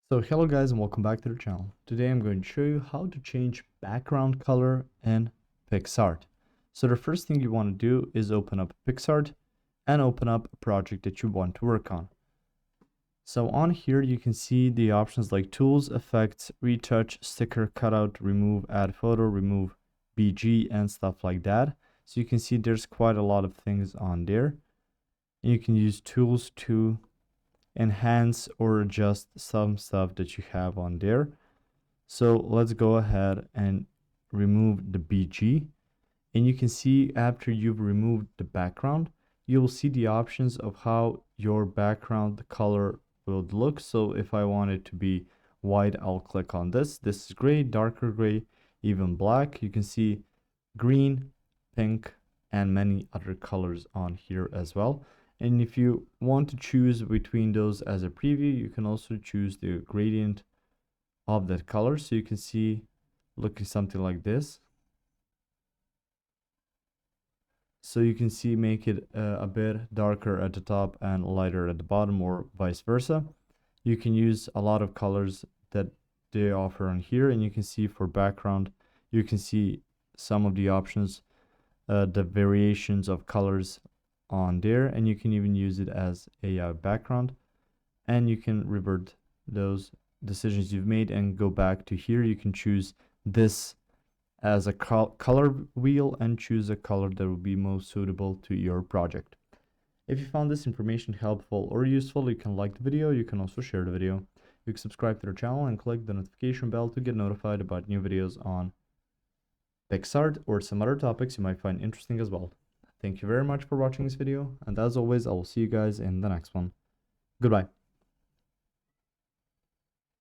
So hello guys and welcome back to the channel. Today I'm going to show you how to change background color in Picsart. So the first thing you want to do is open up Picsart and open up a project that you want to work on. So on here you can see the options like tools, effects, retouch, sticker, cutout, remove, add photo, remove BG and stuff like that. So you can see there's quite a lot of things on there. And you can use tools to enhance or adjust some stuff that you have on there. So let's go ahead and remove the BG. And you can see after you've removed the background, you'll see the options of how your background color will look. So if I want it to be white, I'll click on this. This is gray, darker gray, even black. You can see green, pink, and many other colors on here as well. And if you want to choose between those as a preview, you can also choose the gradient of that color. So you can see looking something like this. So you can see make it a bit darker at the top and lighter at the bottom, or vice versa. You can use a lot of colors that they offer on here, and you can see for background, you can see some of the options, the variations of colors on there, and you can even use it as a background, and you can revert those decisions you've made and go back to here. You can choose this as a color wheel and choose a color that will be most suitable to your project. If you found this information helpful or useful, you can like the video. You can also share the video. You can subscribe to the channel and click the notification bell to get notified about new videos on Picsart or some other topics you might find interesting as well. Thank you very much for watching this video, and as always, I will see you guys in the next one. Goodbye.